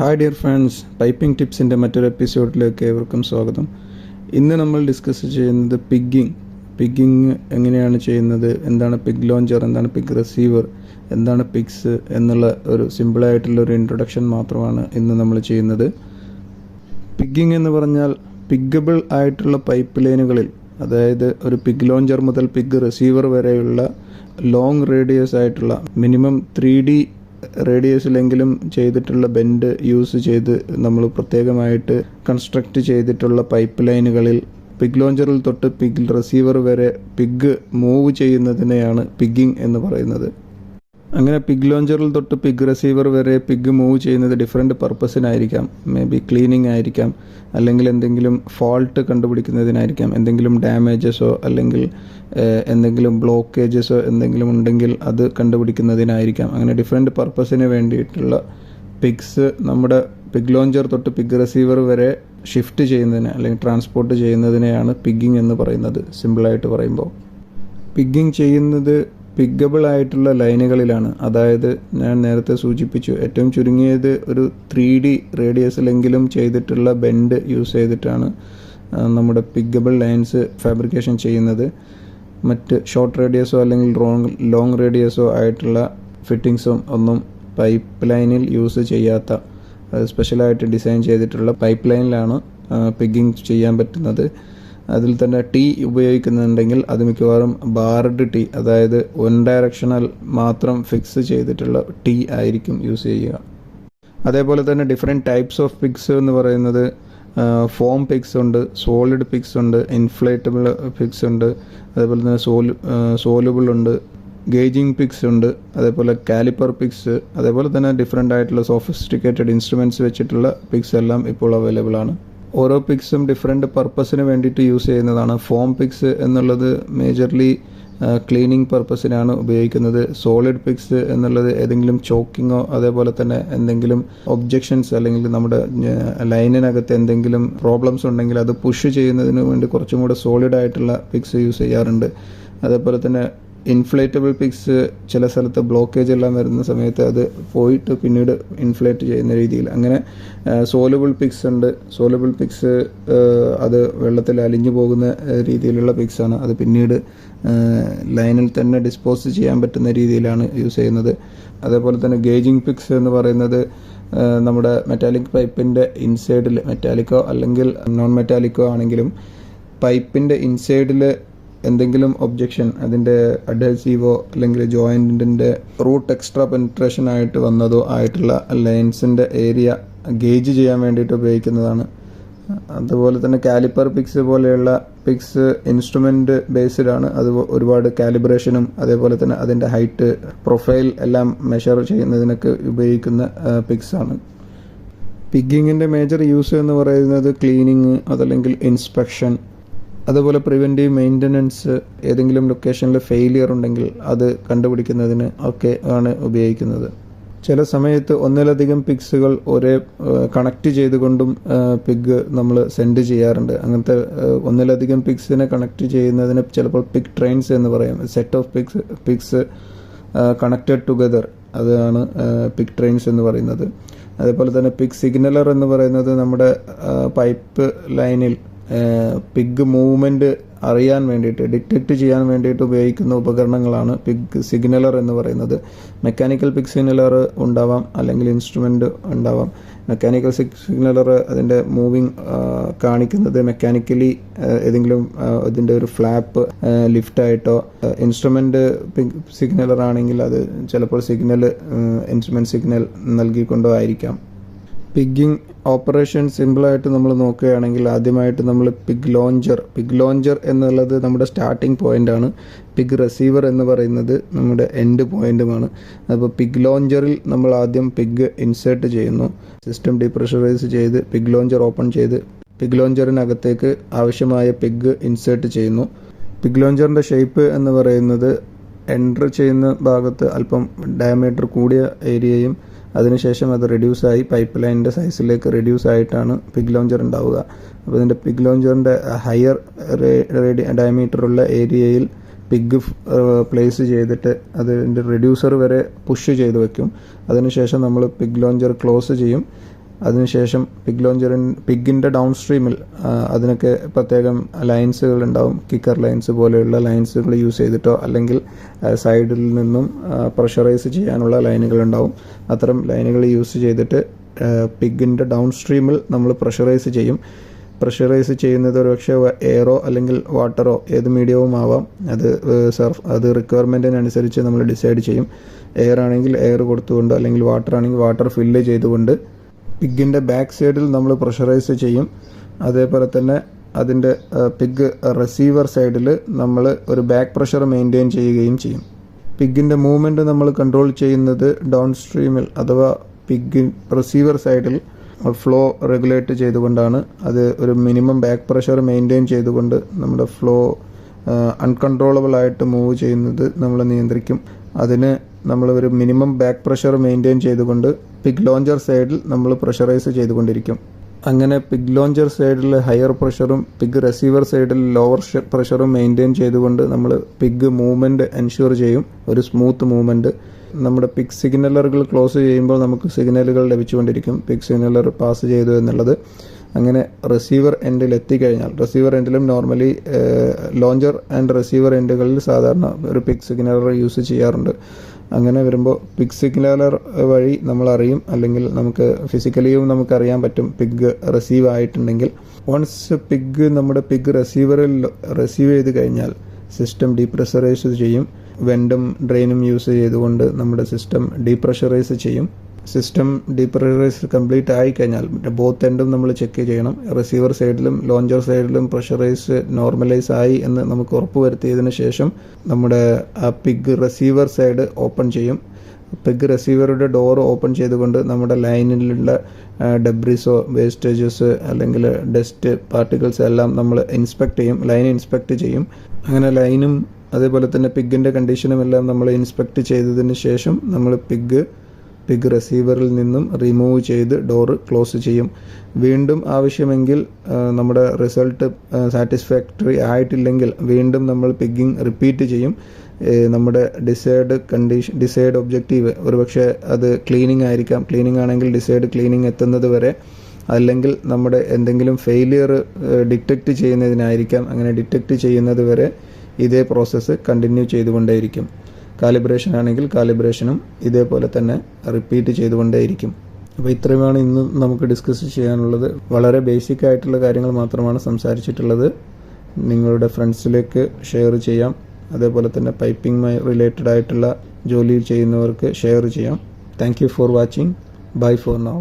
Hi dear friends, piping ടിപ്സിൻ്റെ മറ്റൊരു എപ്പിസോഡിലേക്ക് ഏവർക്കും സ്വാഗതം. ഇന്ന് നമ്മൾ ഡിസ്കസ് ചെയ്യുന്നത് പിഗ്ഗിങ് എങ്ങനെയാണ് ചെയ്യുന്നത്, എന്താണ് പിഗ് ലോഞ്ചർ, എന്താണ് പിഗ് റിസീവർ, എന്താണ് പിഗ്സ് എന്നുള്ള ഒരു സിമ്പിളായിട്ടുള്ള ഒരു ഇൻട്രൊഡക്ഷൻ മാത്രമാണ് ഇന്ന് നമ്മൾ ചെയ്യുന്നത്. പിഗ്ഗിങ് എന്ന് പറഞ്ഞാൽ പിഗ്ഗബിൾ ആയിട്ടുള്ള പൈപ്പ് ലൈനുകളിൽ, അതായത് ഒരു പിഗ് ലോഞ്ചർ മുതൽ പിഗ് റിസീവർ വരെയുള്ള ലോങ് റേഡിയസ് ആയിട്ടുള്ള മിനിമം 3D റേഡിയസിലെങ്കിലും ചെയ്തിട്ടുള്ള ബെൻഡ് യൂസ് ചെയ്ത് നമ്മൾ പ്രത്യേകമായിട്ട് കൺസ്ട്രക്റ്റ് ചെയ്തിട്ടുള്ള പൈപ്പ് ലൈനുകളിൽ പിഗ് ലോഞ്ചറിൽ തൊട്ട് പിഗ് റിസീവർ വരെ പിഗ് മൂവ് ചെയ്യുന്നതിനെയാണ് പിഗ്ഗിങ് എന്ന് പറയുന്നത്. അങ്ങനെ പിഗ് ലോഞ്ചറിൽ തൊട്ട് പിഗ് റിസീവർ വരെ പിഗ് മൂവ് ചെയ്യുന്നത് ഡിഫറെൻറ്റ് പർപ്പസിനായിരിക്കാം. മേ ബി ക്ലീനിങ് ആയിരിക്കാം, അല്ലെങ്കിൽ എന്തെങ്കിലും ഫോൾട്ട് കണ്ടുപിടിക്കുന്നതിനായിരിക്കാം, എന്തെങ്കിലും ഡാമേജസോ അല്ലെങ്കിൽ എന്തെങ്കിലും ബ്ലോക്കേജസോ എന്തെങ്കിലും ഉണ്ടെങ്കിൽ അത് കണ്ടുപിടിക്കുന്നതിനായിരിക്കാം. അങ്ങനെ ഡിഫറെൻറ്റ് പർപ്പസിന് വേണ്ടിയിട്ടുള്ള പിഗ്സ് നമ്മുടെ പിഗ് ലോഞ്ചർ തൊട്ട് പിഗ് റിസീവർ വരെ ഷിഫ്റ്റ് ചെയ്യുന്നതിന് അല്ലെങ്കിൽ ട്രാൻസ്പോർട്ട് ചെയ്യുന്നതിനെയാണ് പിഗ്ഗിങ് എന്ന് പറയുന്നത്. സിമ്പിളായിട്ട് പറയുമ്പോൾ പിഗ്ഗിങ് ചെയ്യുന്നത് പിഗ്ഗബിൾ ആയിട്ടുള്ള ലൈനുകളിലാണ്. അതായത് ഞാൻ നേരത്തെ സൂചിപ്പിച്ചു, ഏറ്റവും ചുരുങ്ങിയത് ഒരു 3D റേഡിയസിലെങ്കിലും ചെയ്തിട്ടുള്ള ബെൻഡ് യൂസ് ചെയ്തിട്ടാണ് നമ്മുടെ പിഗ്ഗബിൾ ലൈൻസ് ഫാബ്രിക്കേഷൻ ചെയ്യുന്നത്. മറ്റ് ഷോർട്ട് റേഡിയസോ അല്ലെങ്കിൽ ലോങ് റേഡിയസോ ആയിട്ടുള്ള ഫിറ്റിങ്സും ഒന്നും പൈപ്പ് ലൈനിൽ യൂസ് ചെയ്യാത്ത, സ്പെഷ്യലായിട്ട് ഡിസൈൻ ചെയ്തിട്ടുള്ള പൈപ്പ് ലൈനിലാണ് പിഗ്ഗിങ് ചെയ്യാൻ പറ്റുന്നത്. അതിൽ തന്നെ ടീ ഉപയോഗിക്കുന്നുണ്ടെങ്കിൽ അത് മിക്കവാറും ബാർഡ് ടീ, അതായത് വൺ ഡയറക്ഷണൽ മാത്രം ഫിക്സ് ചെയ്തിട്ടുള്ള ടീ ആയിരിക്കും യൂസ് ചെയ്യുക. അതേപോലെ തന്നെ ഡിഫറെൻറ്റ് ടൈപ്സ് ഓഫ് പിഗ്സ് എന്ന് പറയുന്നത് ഫോം പിഗ്സ് ഉണ്ട്, സോളിഡ് പിഗ്സ് ഉണ്ട്, ഇൻഫ്ലേറ്റബിൾ പിഗ്സ് ഉണ്ട്, അതേപോലെ തന്നെ സോലുബിൾ ഉണ്ട്, ഗേജിങ് പിഗ്സ് ഉണ്ട്, അതേപോലെ കാലിപ്പർ പിഗ്സ്, അതേപോലെ തന്നെ ഡിഫറെൻ്റ് ആയിട്ടുള്ള സോഫിസ്റ്റിക്കേറ്റഡ് ഇൻസ്ട്രുമെൻറ്റ്സ് വെച്ചിട്ടുള്ള പിഗ്സ് എല്ലാം ഇപ്പോൾ അവൈലബിൾ ആണ്. ഓരോ പിഗ്സും ഡിഫറെൻറ്റ് പർപ്പസിന് വേണ്ടിയിട്ട് യൂസ് ചെയ്യുന്നതാണ്. ഫോം പിഗ്സ് എന്നുള്ളത് മേജർലി ക്ലീനിങ് പർപ്പസിനാണ് ഉപയോഗിക്കുന്നത്. സോളിഡ് പിഗ്സ് എന്നുള്ളത് ഏതെങ്കിലും ചോക്കിങ്ങോ അതേപോലെ തന്നെ എന്തെങ്കിലും ഒബ്ജെക്ഷൻസ് അല്ലെങ്കിൽ നമ്മുടെ ലൈനിനകത്ത് എന്തെങ്കിലും പ്രോബ്ലംസ് ഉണ്ടെങ്കിൽ അത് പുഷ് ചെയ്യുന്നതിന് വേണ്ടി കുറച്ചും കൂടെ സോളിഡ് ആയിട്ടുള്ള പിഗ്സ് യൂസ് ചെയ്യാറുണ്ട്. അതേപോലെ തന്നെ ഇൻഫ്ലേറ്റബിൾ പിഗ്സ് ചില സ്ഥലത്ത് ബ്ലോക്കേജ് എല്ലാം വരുന്ന സമയത്ത് അത് പോയിട്ട് പിന്നീട് ഇൻഫ്ലേറ്റ് ചെയ്യുന്ന രീതിയിൽ. അങ്ങനെ സോലുബിൾ പിഗ്സ് ഉണ്ട്. സോലുബിൾ പിഗ്സ് അത് വെള്ളത്തിൽ അലിഞ്ഞു പോകുന്ന രീതിയിലുള്ള പിഗ്സാണ്. അത് പിന്നീട് ലൈനിൽ തന്നെ ഡിസ്പോസ് ചെയ്യാൻ പറ്റുന്ന രീതിയിലാണ് യൂസ് ചെയ്യുന്നത്. അതേപോലെ തന്നെ ഗേജിങ് പിഗ്സ് എന്ന് പറയുന്നത് നമ്മുടെ മെറ്റാലിക് പൈപ്പിൻ്റെ ഇൻസൈഡിൽ, മെറ്റാലിക്കോ അല്ലെങ്കിൽ നോൺ മെറ്റാലിക്കോ ആണെങ്കിലും പൈപ്പിൻ്റെ ഇൻസൈഡിൽ എന്തെങ്കിലും ഒബ്ജെക്ഷൻ, അതിൻ്റെ അഡ്ഹസീവോ അല്ലെങ്കിൽ ജോയിൻറ്റിൻ്റെ റൂട്ട് എക്സ്ട്രാ പെനിട്രേഷൻ ആയിട്ട് വന്നതോ ആയിട്ടുള്ള ലൈൻസിൻ്റെ ഏരിയ ഗേജ് ചെയ്യാൻ വേണ്ടിയിട്ട് ഉപയോഗിക്കുന്നതാണ്. അതുപോലെ തന്നെ കാലിപ്പർ പിഗ്സ് പോലെയുള്ള പിഗ്സ് ഇൻസ്ട്രുമെൻ്റ് ബേസ്ഡ് ആണ്. അത് ഒരുപാട് കാലിബ്രേഷനും അതേപോലെ തന്നെ അതിൻ്റെ ഹൈറ്റ്, പ്രൊഫൈൽ എല്ലാം മെഷർ ചെയ്യുന്നതിനൊക്കെ ഉപയോഗിക്കുന്ന പിഗ്സ് ആണ്. പിഗ്ഗിങ്ങിൻ്റെ മേജർ യൂസ് എന്ന് പറയുന്നത് ക്ലീനിങ്, അതല്ലെങ്കിൽ ഇൻസ്പെക്ഷൻ, അതുപോലെ പ്രിവെൻറ്റീവ് മെയിൻ്റനൻസ്, ഏതെങ്കിലും ലൊക്കേഷനിൽ ഫെയിലിയർ ഉണ്ടെങ്കിൽ അത് കണ്ടുപിടിക്കുന്നതിന് ഒക്കെ ആണ് ഉപയോഗിക്കുന്നത്. ചില സമയത്ത് ഒന്നിലധികം പിഗ്സുകൾ ഒരേ കണക്ട് ചെയ്തുകൊണ്ടും പിഗ് നമ്മൾ സെൻഡ് ചെയ്യാറുണ്ട്. അങ്ങനത്തെ ഒന്നിലധികം പിഗ്സിനെ കണക്ട് ചെയ്യുന്നതിന് ചിലപ്പോൾ പിഗ് ട്രെയിൻസ് എന്ന് പറയാം. Set of pigs connected together, അതാണ് പിഗ് ട്രെയിൻസ് എന്ന് പറയുന്നത്. അതേപോലെ തന്നെ പിഗ് സിഗ്നലർ എന്ന് പറയുന്നത് നമ്മുടെ പൈപ്പ് ലൈനിൽ പിഗ് മൂവ്മെൻറ്റ് അറിയാൻ വേണ്ടിയിട്ട്, ഡിറ്റക്റ്റ് ചെയ്യാൻ വേണ്ടിയിട്ട് ഉപയോഗിക്കുന്ന ഉപകരണങ്ങളാണ് പിഗ് സിഗ്നലർ എന്ന് പറയുന്നത്. മെക്കാനിക്കൽ പിഗ് സിഗ്നലർ ഉണ്ടാവാം, അല്ലെങ്കിൽ ഇൻസ്ട്രുമെൻ്റ് ഉണ്ടാവാം. മെക്കാനിക്കൽ സിഗ്നലർ അതിൻ്റെ മൂവിങ് കാണിക്കുന്നത് മെക്കാനിക്കലി ഏതെങ്കിലും ഇതിൻ്റെ ഒരു ഫ്ലാപ്പ് ലിഫ്റ്റായിട്ടോ, ഇൻസ്ട്രുമെൻ്റ് പിഗ് സിഗ്നലർ ആണെങ്കിൽ അത് ചിലപ്പോൾ ഇൻസ്ട്രുമെൻ്റ് സിഗ്നൽ നൽകിക്കൊണ്ടോ ആയിരിക്കാം. പിഗ്ഗിങ് ഓപ്പറേഷൻ സിമ്പിളായിട്ട് നമ്മൾ നോക്കുകയാണെങ്കിൽ ആദ്യമായിട്ട് നമ്മൾ പിഗ് ലോഞ്ചർ എന്നുള്ളത് നമ്മുടെ സ്റ്റാർട്ടിംഗ് പോയിൻ്റാണ്. പിഗ് റിസീവർ എന്ന് പറയുന്നത് നമ്മുടെ എൻഡ് പോയിൻറ്റുമാണ്. അപ്പോൾ പിഗ് ലോഞ്ചറിൽ നമ്മൾ ആദ്യം പിഗ് ഇൻസേർട്ട് ചെയ്യുന്നു. സിസ്റ്റം ഡീപ്രഷറൈസ് ചെയ്ത് പിഗ് ലോഞ്ചർ ഓപ്പൺ ചെയ്ത് പിഗ് ലോഞ്ചറിനകത്തേക്ക് ആവശ്യമായ പിഗ് ഇൻസേർട്ട് ചെയ്യുന്നു. പിഗ് ലോഞ്ചറിൻ്റെ ഷേപ്പ് എന്ന് പറയുന്നത് എൻ്റർ ചെയ്യുന്ന ഭാഗത്ത് അല്പം ഡയമീറ്റർ കൂടിയ ഏരിയയും അതിനുശേഷം അത് റെഡ്യൂസായി പൈപ്പ് ലൈനിൻ്റെ സൈസിലേക്ക് റെഡ്യൂസ് ആയിട്ടാണ് പിഗ് ലോഞ്ചർ ഉണ്ടാവുക. അപ്പോൾ ഇതിൻ്റെ പിഗ് ലോഞ്ചറിൻ്റെ ഹയർ ഡയമീറ്ററുള്ള ഏരിയയിൽ പിഗ് പ്ലേസ് ചെയ്തിട്ട് അതിൻ്റെ റെഡ്യൂസർ വരെ പുഷ് ചെയ്ത് വെക്കും. അതിനുശേഷം നമ്മൾ പിഗ് ലോഞ്ചർ ക്ലോസ് ചെയ്യും. അതിനുശേഷം പിഗിൻ്റെ ഡൗൺ സ്ട്രീമിൽ അതിനൊക്കെ പ്രത്യേകം ലൈൻസുകൾ ഉണ്ടാവും. കിക്കർ ലൈൻസ് പോലെയുള്ള ലൈൻസുകൾ യൂസ് ചെയ്തിട്ടോ അല്ലെങ്കിൽ സൈഡിൽ നിന്നും പ്രഷറൈസ് ചെയ്യാനുള്ള ലൈനുകൾ ഉണ്ടാവും. അത്തരം ലൈനുകൾ യൂസ് ചെയ്തിട്ട് പിഗിൻ്റെ ഡൗൺ സ്ട്രീമിൽ നമ്മൾ പ്രഷറൈസ് ചെയ്യും. പ്രഷറൈസ് ചെയ്യുന്നത് ഒരുപക്ഷെ എയറോ അല്ലെങ്കിൽ വാട്ടറോ ഏത് മീഡിയവും ആവാം. അത് റിക്വയർമെൻറ്റിനനുസരിച്ച് നമ്മൾ ഡിസൈഡ് ചെയ്യും. എയർ ആണെങ്കിൽ എയർ കൊടുത്തുകൊണ്ട് അല്ലെങ്കിൽ വാട്ടർ ആണെങ്കിൽ വാട്ടർ ഫില്ല് ചെയ്തുകൊണ്ട് പിഗിൻ്റെ ബാക്ക് സൈഡിൽ നമ്മൾ പ്രഷറൈസ് ചെയ്യും. അതേപോലെ തന്നെ അതിൻ്റെ പിഗ് റിസീവർ സൈഡിൽ നമ്മൾ ഒരു ബാക്ക് പ്രഷർ മെയിൻറ്റെയിൻ ചെയ്യുകയും ചെയ്യും. പിഗിൻ്റെ മൂവ്മെൻറ്റ് നമ്മൾ കൺട്രോൾ ചെയ്യുന്നത് ഡൗൺ സ്ട്രീമിൽ അഥവാ പിഗ് റിസീവർ സൈഡിൽ ഫ്ലോ റെഗുലേറ്റ് ചെയ്തുകൊണ്ടാണ്. അത് ഒരു മിനിമം ബാക്ക് പ്രഷർ മെയിൻറ്റെയിൻ ചെയ്തുകൊണ്ട് നമ്മുടെ ഫ്ലോ അൺകൺട്രോളബിൾ ആയിട്ട് മൂവ് ചെയ്യുന്നത് നമ്മൾ നിയന്ത്രിക്കും. അതിന് നമ്മൾ ഒരു മിനിമം ബാക്ക് പ്രഷർ മെയിൻറ്റെയിൻ ചെയ്തുകൊണ്ട് പിഗ് ലോഞ്ചർ സൈഡിൽ നമ്മൾ പ്രഷറൈസ് ചെയ്തുകൊണ്ടിരിക്കും. അങ്ങനെ പിഗ് ലോഞ്ചർ സൈഡിൽ ഹയർ പ്രഷറും പിഗ് റിസീവർ സൈഡിൽ ലോവർ പ്രഷറും മെയിൻറ്റെയിൻ ചെയ്തുകൊണ്ട് നമ്മൾ പിഗ് മൂവ്മെൻറ്റ് എൻഷുർ ചെയ്യും, ഒരു സ്മൂത്ത് മൂവ്മെൻറ്റ്. നമ്മുടെ പിഗ് സിഗ്നലറുകൾ ക്ലോസ് ചെയ്യുമ്പോൾ നമുക്ക് സിഗ്നലുകൾ ലഭിച്ചുകൊണ്ടിരിക്കും, പിഗ് സിഗ്നലർ പാസ് ചെയ്തു എന്നുള്ളത്. അങ്ങനെ റിസീവർ എൻഡിൽ എത്തിക്കഴിഞ്ഞാൽ, റിസീവർ എൻഡിലും നോർമലി ലോഞ്ചർ ആൻഡ് റിസീവർ എൻഡുകളിൽ സാധാരണ ഒരു പിഗ് സിഗ്നലർ യൂസ് ചെയ്യാറുണ്ട്. അങ്ങനെ വരുമ്പോൾ പിഗ് സിഗ്നലർ വഴി നമ്മൾ അറിയും, അല്ലെങ്കിൽ നമുക്ക് ഫിസിക്കലിയും നമുക്കറിയാൻ പറ്റും പിഗ് റിസീവ് ആയിട്ടുണ്ടെങ്കിൽ. വൺസ് നമ്മുടെ പിഗ് റിസീവറിൽ റിസീവ് ചെയ്ത് കഴിഞ്ഞാൽ സിസ്റ്റം ഡീപ്രഷറൈസ് ചെയ്യും. വെൻറ്റും ഡ്രെയിനും യൂസ് ചെയ്തുകൊണ്ട് നമ്മുടെ സിസ്റ്റം ഡീപ്രഷറൈസ് ചെയ്യും. സിസ്റ്റം ഡീപ്രഷറൈസ് കംപ്ലീറ്റ് ആയിക്കഴിഞ്ഞാൽ ബോത്ത് എൻഡും നമ്മൾ ചെക്ക് ചെയ്യണം. റിസീവർ സൈഡിലും ലോഞ്ചർ സൈഡിലും പ്രഷറൈസ് നോർമലൈസ് ആയി എന്ന് നമുക്ക് ഉറപ്പ് വരുത്തിയതിന് ശേഷം നമ്മുടെ ആ പിഗ് റിസീവർ സൈഡ് ഓപ്പൺ ചെയ്യും. പിഗ് റിസീവറുടെ ഡോർ ഓപ്പൺ ചെയ്തുകൊണ്ട് നമ്മുടെ ലൈനിലുള്ള ഡെബ്രിസോ വേസ്റ്റേജസ് അല്ലെങ്കിൽ ഡസ്റ്റ് പാർട്ടിക്കിൾസ് എല്ലാം നമ്മൾ ഇൻസ്പെക്ട് ചെയ്യും, ലൈൻ ഇൻസ്പെക്ട് ചെയ്യും. അങ്ങനെ ലൈനും അതേപോലെ തന്നെ പിഗിൻ്റെ കണ്ടീഷനും എല്ലാം നമ്മൾ ഇൻസ്പെക്ട് ചെയ്തതിന് ശേഷം നമ്മൾ പിഗ് റിസീവറിൽ നിന്നും റിമൂവ് ചെയ്ത് ഡോറ് ക്ലോസ് ചെയ്യും. വീണ്ടും ആവശ്യമെങ്കിൽ നമ്മുടെ റിസൾട്ട് സാറ്റിസ്ഫാക്ടറി ആയിട്ടില്ലെങ്കിൽ വീണ്ടും നമ്മൾ പിഗിങ് റിപ്പീറ്റ് ചെയ്യും. നമ്മുടെ ഡിസൈഡ് ഒബ്ജക്റ്റീവ് ഒരുപക്ഷെ അത് ക്ലീനിങ് ആയിരിക്കാം. ക്ലീനിങ് ആണെങ്കിൽ ഡിസൈഡ് ക്ലീനിങ് എത്തുന്നത് വരെ, അല്ലെങ്കിൽ നമ്മുടെ എന്തെങ്കിലും ഫെയിലിയർ ഡിറ്റക്റ്റ് ചെയ്യുന്നതിനായിരിക്കാം. അങ്ങനെ ഡിറ്റക്റ്റ് ചെയ്യുന്നത് വരെ ഇതേ പ്രോസസ്സ് കണ്ടിന്യൂ ചെയ്തുകൊണ്ടേയിരിക്കും. കാലിബ്രേഷൻ ആണെങ്കിൽ കാലിബ്രേഷനും ഇതേപോലെ തന്നെ റിപ്പീറ്റ് ചെയ്തുകൊണ്ടേയിരിക്കും. അപ്പോൾ ഇത്രയുമാണ് ഇന്ന് നമുക്ക് ഡിസ്കസ് ചെയ്യാനുള്ളത്. വളരെ ബേസിക് ആയിട്ടുള്ള കാര്യങ്ങൾ മാത്രമാണ് സംസാരിച്ചിട്ടുള്ളത്. നിങ്ങളുടെ ഫ്രണ്ട്സിലേക്ക് ഷെയർ ചെയ്യാം. അതേപോലെ തന്നെ പൈപ്പിംഗ് റിലേറ്റഡ് ആയിട്ടുള്ള ജോലി ചെയ്യുന്നവർക്ക് ഷെയർ ചെയ്യാം. Thank you for watching. Bye for now.